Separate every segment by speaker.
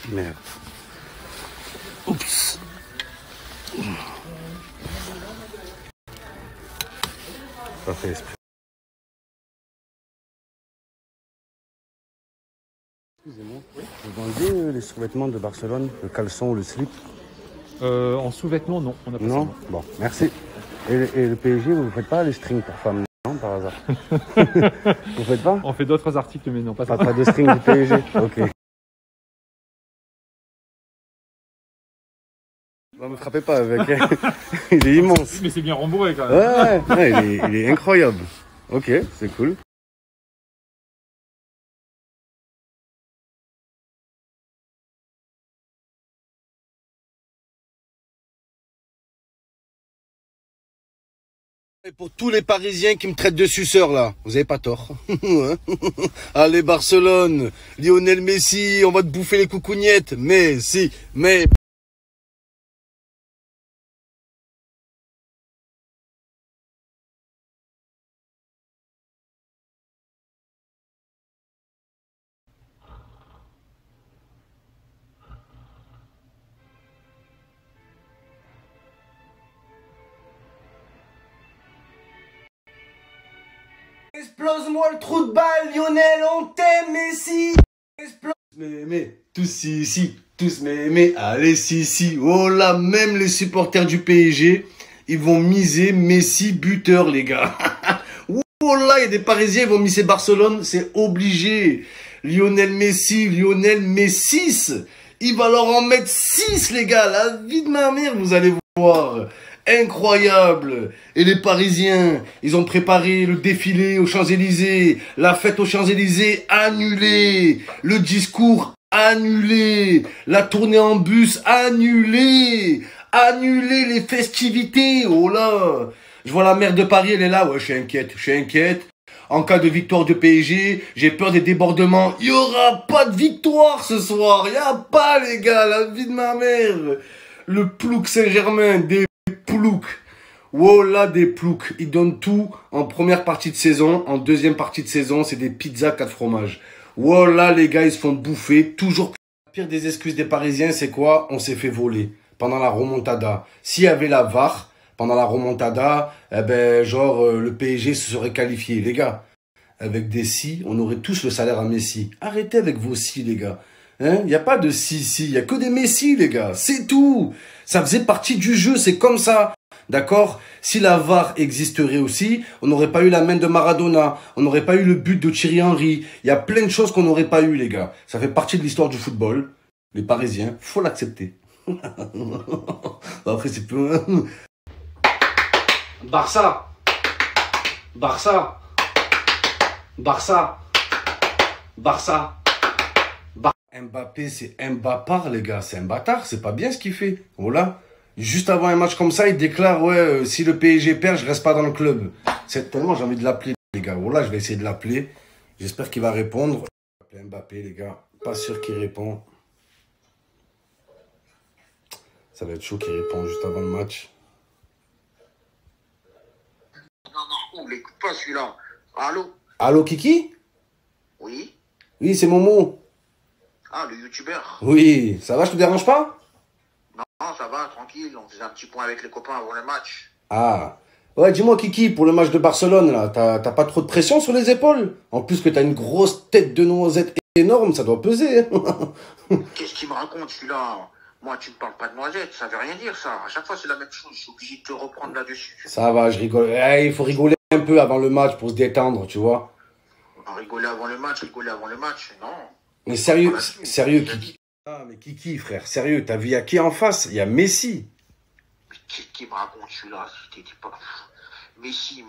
Speaker 1: Merde. Oups. Pas fait esprit. Excusez-moi. Oui. Vous vendez les sous-vêtements de Barcelone, le caleçon ou le slip?
Speaker 2: En sous-vêtements, non. On a pas ça.
Speaker 1: Non. Bon, merci. Et le PSG, vous ne faites pas les strings pour femmes, non, par hasard? Vous faites pas?
Speaker 2: On fait d'autres articles, mais non, pas ça.
Speaker 1: Pas de strings du PSG? Ok. Ne me frappez pas avec. Il est immense.
Speaker 2: Mais c'est bien rembourré quand même.
Speaker 1: Ouais, il est incroyable. Ok, c'est cool. Et pour tous les Parisiens qui me traitent de suceur là, vous avez pas tort. Allez Barcelone, Lionel Messi, on va te bouffer les coucougnettes. Messi, mais... Explose-moi le trou de balle, Lionel, on t'aime, Messi. Explose. Mais, tous ici, tous mais, allez, si, oh là, même les supporters du PSG, ils vont miser Messi buteur, les gars. Oh là, il y a des Parisiens, ils vont miser Barcelone, c'est obligé. Lionel Messi, il va leur en mettre 6, les gars, la vie de ma mère, vous allez voir. Incroyable. Et les Parisiens, ils ont préparé le défilé aux Champs-Élysées, la fête aux Champs-Élysées annulée, le discours annulé, la tournée en bus annulée, les festivités. Oh là, je vois la maire de Paris, elle est là. Ouais, je suis inquiète. En cas de victoire du PSG, j'ai peur des débordements. Il y aura pas de victoire ce soir. Il y a pas, les gars, la vie de ma mère. Le Plouc Saint-Germain, des ploucs. Wow là, des ploucs. Ils donnent tout en première partie de saison. En deuxième partie de saison, c'est des pizzas 4 fromages. Wow là, les gars, ils se font bouffer. Toujours. La pire des excuses des Parisiens, c'est quoi? On s'est fait voler pendant la remontada. S'il y avait la VAR pendant la remontada, eh ben, le PSG se serait qualifié. Les gars, avec des si, on aurait tous le salaire à Messi. Arrêtez avec vos si, les gars. Hein? Il n'y a pas de si, il n'y a que des Messi, les gars. C'est tout. Ça faisait partie du jeu, c'est comme ça. D'accord? Si la VAR existerait aussi, on n'aurait pas eu la main de Maradona, on n'aurait pas eu le but de Thierry Henry. Il y a plein de choses qu'on n'aurait pas eu, les gars. Ça fait partie de l'histoire du football. Les Parisiens, faut l'accepter. Après, c'est peu... Barça. Mbappé, c'est Mbappar, les gars. C'est un bâtard, c'est pas bien ce qu'il fait. Voilà. Juste avant un match comme ça, il déclare, ouais, si le PSG perd, je reste pas dans le club. C'est tellement, j'ai envie de l'appeler, les gars. Voilà, je vais essayer de l'appeler. J'espère qu'il va répondre. Je vais appeler Mbappé, les gars. Pas sûr qu'il répond. Ça va être chaud qu'il répond juste avant le match.
Speaker 3: Non, on l'écoute pas celui-là. Allô?
Speaker 1: Allô, Kiki?
Speaker 3: Oui?
Speaker 1: Oui, c'est Momo.
Speaker 3: Ah, le youtubeur?
Speaker 1: Oui, ça va, je te dérange pas?
Speaker 3: Non, ça va, tranquille. On faisait un petit point avec les copains avant le match.
Speaker 1: Ah. Ouais, dis-moi, Kiki, pour le match de Barcelone, là, t'as pas trop de pression sur les épaules? En plus que t'as une grosse tête de noisette énorme, ça doit peser.
Speaker 3: Qu'est-ce qu'il me raconte celui-là? Moi, tu me parles pas de noisette, ça veut rien dire ça. À chaque fois, c'est la même chose. Je suis obligé de te reprendre là-dessus.
Speaker 1: Ça va, je rigole. Il faut rigoler un peu avant le match pour se détendre, tu vois.
Speaker 3: Rigoler avant le match, non.
Speaker 1: Mais sérieux, Kiki. Ah, mais Kiki, frère, sérieux, t'as vu, il y a qui en face? Il y a Messi.
Speaker 3: Mais qu'est-ce qu'il me raconte celui-là? Si t'étais pas... Messi.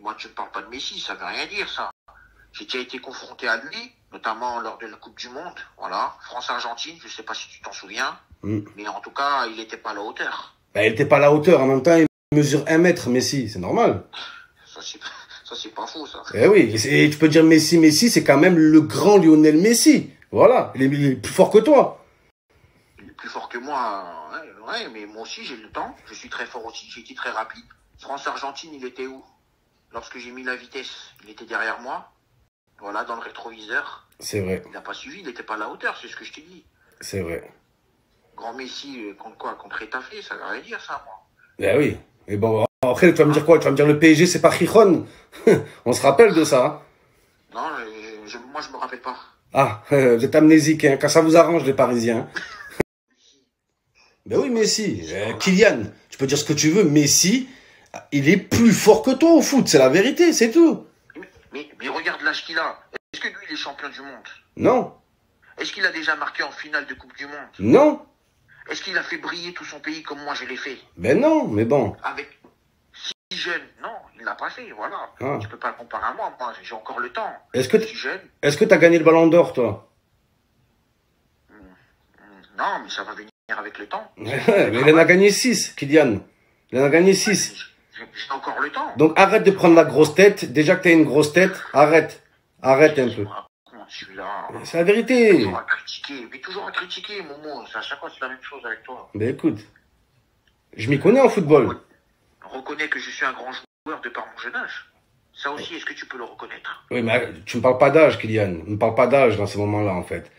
Speaker 3: Moi, tu me parles pas de Messi, ça veut rien dire ça. J'ai déjà été confronté à lui, notamment lors de la Coupe du Monde. Voilà, France-Argentine, je sais pas si tu t'en souviens. Mais en tout cas, il n'était pas à la hauteur.
Speaker 1: Bah, il était pas à la hauteur. En même temps, il mesure 1 mètre, Messi. C'est normal.
Speaker 3: Ça, c'est pas faux, ça.
Speaker 1: Eh oui, et tu peux dire Messi, c'est quand même le grand Lionel Messi. Voilà, il est plus fort que toi.
Speaker 3: Il est plus fort que moi, ouais, mais moi aussi, j'ai le temps. Je suis très fort aussi, j'ai été très rapide. France-Argentine, il était où? Lorsque j'ai mis la vitesse, il était derrière moi. Voilà, dans le rétroviseur.
Speaker 1: C'est vrai.
Speaker 3: Il n'a pas suivi, il n'était pas à la hauteur, c'est ce que je t'ai dit.
Speaker 1: C'est vrai.
Speaker 3: Grand Messi contre quoi? Contre Étafé, ça veut rien dire ça, moi.
Speaker 1: Ben oui. Et bon, après, tu vas me dire quoi? Tu vas me dire le PSG, c'est pas Chichon? On se rappelle de ça, hein?
Speaker 3: Non, moi je me rappelle pas.
Speaker 1: Ah, vous êtes amnésique, hein, quand ça vous arrange, les Parisiens. Ben oui, Messi. Kylian, tu peux dire ce que tu veux, Messi, il est plus fort que toi au foot, c'est la vérité, c'est tout.
Speaker 3: Mais regarde l'âge qu'il a. Est-ce que lui, il est champion du monde?
Speaker 1: Non.
Speaker 3: Est-ce qu'il a déjà marqué en finale de Coupe du Monde?
Speaker 1: Non.
Speaker 3: Est-ce qu'il a fait briller tout son pays comme moi je l'ai fait?
Speaker 1: Ben non, mais bon.
Speaker 3: Avec 6 jeunes? Non, il l'a pas fait, voilà.
Speaker 1: Ah.
Speaker 3: Tu peux pas le comparer à moi, j'ai encore le temps.
Speaker 1: Est-ce que
Speaker 3: six jeunes?
Speaker 1: Est-ce que t'as gagné le Ballon d'Or, toi?
Speaker 3: Non, mais ça va venir avec le temps.
Speaker 1: Mais il en a gagné 6, Kylian. Il en a gagné 6.
Speaker 3: J'ai encore le temps.
Speaker 1: Donc arrête de prendre la grosse tête. Déjà que t'as une grosse tête, arrête. Arrête un peu.
Speaker 3: Celui-là.
Speaker 1: C'est la vérité.
Speaker 3: Toujours à critiquer. Mais toujours à critiquer, Momo. À chaque fois, c'est la même chose avec toi.
Speaker 1: Ben écoute, je m'y connais en football.
Speaker 3: Reconnais que je suis un grand joueur de par mon jeune âge. Ça aussi, est-ce que tu peux le reconnaître?
Speaker 1: Oui, mais tu me parles pas d'âge, Kylian. Ne me parle pas d'âge dans ces moments-là, en fait.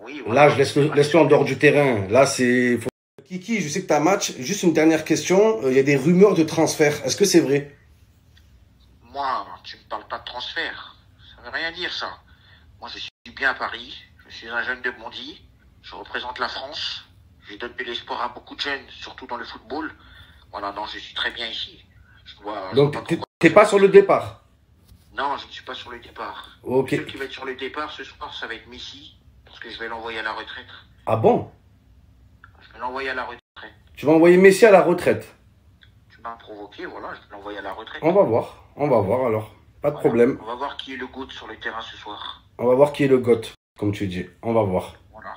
Speaker 3: Oui, voilà.
Speaker 1: L'âge, laisse-le en dehors du terrain. Là, c'est... Kiki, je sais que t'as un match. Juste une dernière question. Il y a des rumeurs de transfert. Est-ce que c'est vrai?
Speaker 3: Moi, tu me parles pas de transfert. Ça veut rien dire, ça. Moi, je suis bien à Paris. Je suis un jeune de Bondy. Je représente la France. Je donne de l'espoir à beaucoup de jeunes, surtout dans le football. Voilà, non, je suis très bien ici.
Speaker 1: Donc, t'es pas sur le départ?
Speaker 3: Non, je ne suis pas sur le départ.
Speaker 1: Ok.
Speaker 3: Celui qui va être sur le départ ce soir, ça va être Messi. Parce que je vais l'envoyer à la retraite.
Speaker 1: Ah bon?
Speaker 3: Je vais l'envoyer à la retraite.
Speaker 1: Tu vas envoyer Messi à la retraite?
Speaker 3: Tu m'as provoqué, voilà, je vais l'envoyer à la retraite.
Speaker 1: On va voir alors. Pas de problème.
Speaker 3: On va voir qui est le GOAT sur le terrain ce soir.
Speaker 1: On va voir qui est le GOAT, comme tu dis. On va voir.
Speaker 3: Voilà.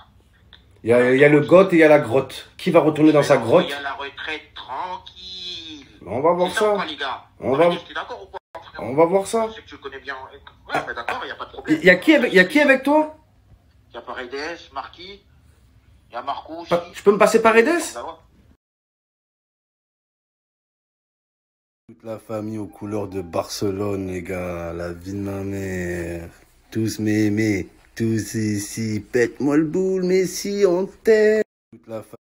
Speaker 1: Il y a le GOAT et il y a la grotte. Qui va retourner dans sa grotte?
Speaker 3: Il y a la retraite tranquille.
Speaker 1: On va voir ça.
Speaker 3: Quoi, les gars?
Speaker 1: On va voir ça.
Speaker 3: Je sais que tu connais bien. Ouais, mais d'accord, il n'y a pas de problème.
Speaker 1: Il y a qui avec toi?
Speaker 3: Il y a Paredes, Marquis. Il y a Marco aussi.
Speaker 1: Tu peux me passer Paredes? Toute la famille aux couleurs de Barcelone, les gars. La vie de ma mère. Tous m'aimer. Tous ici. Pète-moi le boule, Messi, en tête. Toute la famille.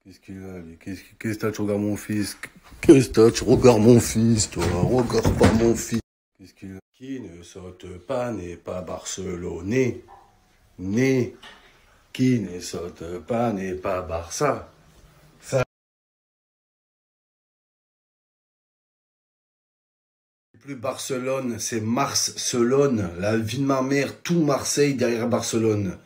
Speaker 1: Qu'est-ce qu'il a, lui? Qu'est-ce que tu regardes mon fils? Qu'est-ce que tu regardes mon fils, toi? Regarde pas mon fils. Qu'est-ce qu'il a? Qui ne saute pas n'est pas barcelonais. Né. Qui ne saute pas n'est pas Barça. Ça. Plus Barcelone, c'est Marcelone. La vie de ma mère, tout Marseille derrière Barcelone.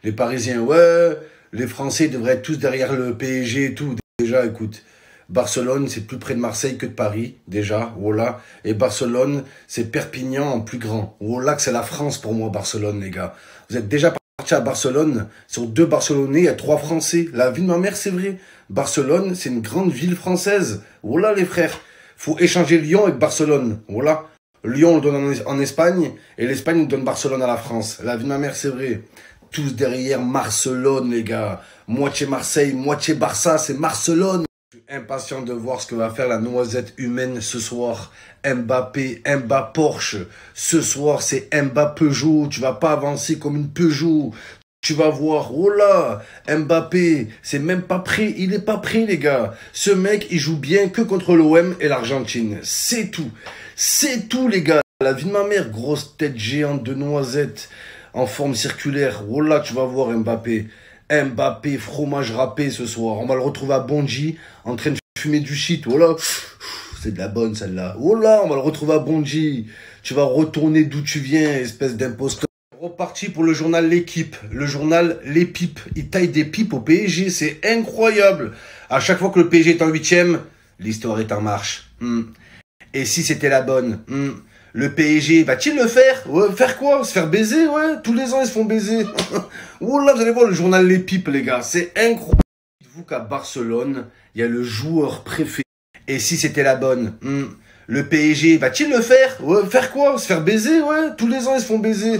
Speaker 1: Les Parisiens, ouais. Les Français devraient être tous derrière le PSG et tout. Déjà, écoute. Barcelone, c'est plus près de Marseille que de Paris, déjà. Voilà. Et Barcelone, c'est Perpignan en plus grand. Voilà que c'est la France pour moi, Barcelone, les gars. Vous êtes déjà partis à Barcelone. Sur 2 Barcelonais, il y a 3 Français. La vie de ma mère, c'est vrai. Barcelone, c'est une grande ville française. Voilà, les frères. Faut échanger Lyon avec Barcelone. Voilà. Lyon, on le donne en Espagne. Et l'Espagne, on donne Barcelone à la France. La vie de ma mère, c'est vrai. Tous derrière Barcelone, les gars. Moitié Marseille, moitié Barça, c'est Barcelone. Je suis impatient de voir ce que va faire la noisette humaine ce soir. Mbappé, Mbappé Porsche. Ce soir, c'est Mbappé Peugeot. Tu vas pas avancer comme une Peugeot. Tu vas voir, oh là, Mbappé, c'est même pas prêt. Il est pas prêt, les gars. Ce mec, il joue bien que contre l'OM et l'Argentine. C'est tout. C'est tout, les gars. La vie de ma mère, grosse tête géante de noisette en forme circulaire. Oh là, tu vas voir Mbappé. Mbappé, fromage râpé ce soir. On va le retrouver à Bondy en train de fumer du shit. Oh là, c'est de la bonne celle-là. Oh là, on va le retrouver à Bondy. Tu vas retourner d'où tu viens, espèce d'imposteur. Reparti pour le journal L'équipe. Le journal Les Pipes. Il taille des pipes au PSG. C'est incroyable. À chaque fois que le PSG est en 8e, l'histoire est en marche. Et si c'était la bonne le PSG, va-t-il le faire? Ouais, faire quoi? Se faire baiser? Ouais, tous les ans, ils se font baiser. Oh là, vous allez voir le journal Les Pipes, les gars. C'est incroyable. Dites-vous qu'à Barcelone, il y a le joueur préféré. Et si c'était la bonne le PSG, va-t-il le faire? Ouais, faire quoi? Se faire baiser? Ouais, tous les ans, ils se font baiser.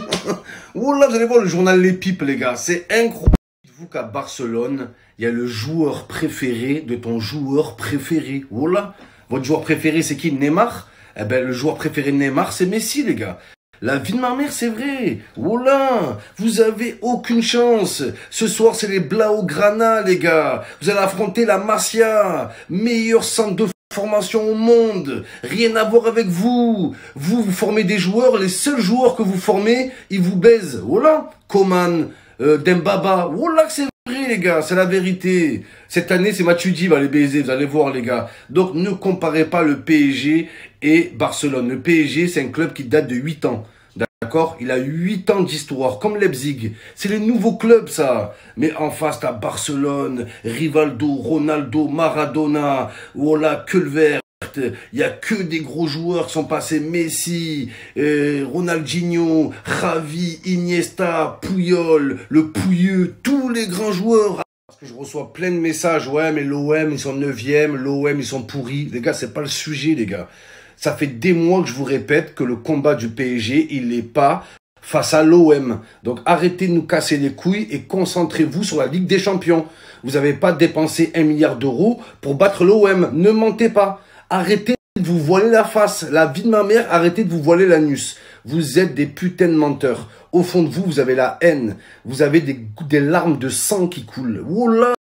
Speaker 1: Oh là, vous allez voir le journal Les Pipes, les gars. C'est incroyable. Dites-vous qu'à Barcelone, il y a le joueur préféré de ton joueur préféré. Oh là, votre joueur préféré, c'est qui? Neymar? Eh ben, le joueur préféré de Neymar, c'est Messi, les gars. La vie de ma mère, c'est vrai. Oh là, vous avez aucune chance. Ce soir, c'est les Blaugrana, les gars. Vous allez affronter la Masia, meilleur centre de formation au monde. Rien à voir avec vous. Vous formez des joueurs. Les seuls joueurs que vous formez, ils vous baisent. Oh là, Coman, Dembaba. Oh là, c'est vrai, les gars. C'est la vérité. Cette année, c'est Matuidi va les baiser. Vous allez voir, les gars. Donc, ne comparez pas le PSG et Barcelone. Le PSG, c'est un club qui date de 8 ans. D'accord? Il a 8 ans d'histoire, comme Leipzig. C'est les nouveaux clubs, ça. Mais en face, t'as Barcelone, Rivaldo, Ronaldo, Maradona, voilà, Culvert. Il n'y a que des gros joueurs qui sont passés. Messi, Ronaldinho, Xavi, Iniesta, Puyol, le Pouilleux, tous les grands joueurs. Parce que je reçois plein de messages. Ouais, mais l'OM, ils sont 9e. L'OM, ils sont pourris. Les gars, c'est pas le sujet, les gars. Ça fait des mois que je vous répète que le combat du PSG, il n'est pas face à l'OM. Donc arrêtez de nous casser les couilles et concentrez-vous sur la Ligue des Champions. Vous n'avez pas dépensé 1 milliard d'euros pour battre l'OM. Ne mentez pas. Arrêtez de vous voiler la face. La vie de ma mère, arrêtez de vous voiler l'anus. Vous êtes des putains de menteurs. Au fond de vous, vous avez la haine. Vous avez des larmes de sang qui coulent. Oh là!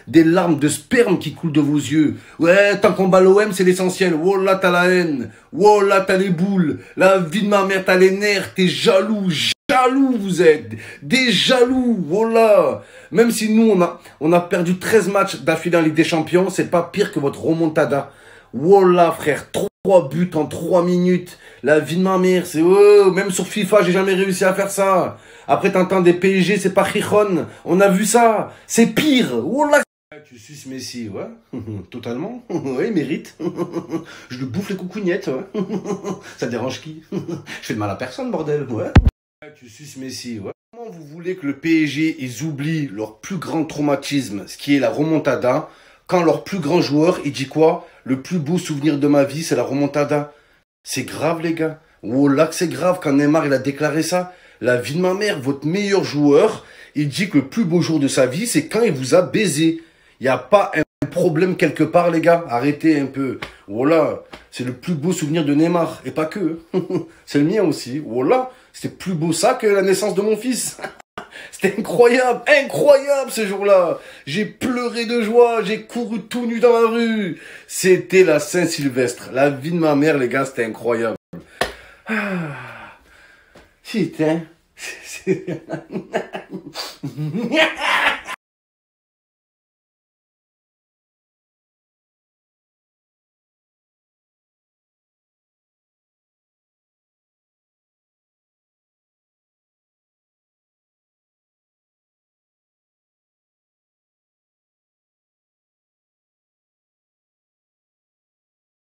Speaker 1: Des larmes de sperme qui coulent de vos yeux. Ouais, tant qu'on bat l'OM, c'est l'essentiel. Oh là, t'as la haine. Oh là, t'as les boules. La vie de ma mère, t'as les nerfs. T'es jaloux. Jaloux, vous êtes. Des jaloux. Oh là. Même si nous, on a perdu 13 matchs d'affilée en Ligue des Champions, c'est pas pire que votre remontada. Oh là, frère. 3 buts en 3 minutes. La vie de ma mère, c'est... Oh, même sur FIFA, j'ai jamais réussi à faire ça. Après, t'entends des PSG, c'est pas Chichon. On a vu ça. C'est pire. Oh là. Tu suces Messi, ouais. Totalement. Ouais, il mérite. Je lui bouffe les coucougnettes, ouais. Ça dérange qui? Je fais de mal à personne, bordel, ouais. Tu suces Messi, ouais. Comment vous voulez que le PSG, ils oublient leur plus grand traumatisme, ce qui est la remontada, quand leur plus grand joueur, il dit quoi? Le plus beau souvenir de ma vie, c'est la remontada. C'est grave, les gars. Oh là que c'est grave quand Neymar, il a déclaré ça. La vie de ma mère, votre meilleur joueur, il dit que le plus beau jour de sa vie, c'est quand il vous a baisé. Il n'y a pas un problème quelque part, les gars. Arrêtez un peu. Voilà, c'est le plus beau souvenir de Neymar. Et pas que. C'est le mien aussi. Voilà, c'était plus beau ça que la naissance de mon fils. C'était incroyable, incroyable ce jour-là. J'ai pleuré de joie, j'ai couru tout nu dans la rue. C'était la Saint-Sylvestre. La vie de ma mère, les gars, c'était incroyable. Ah, putain.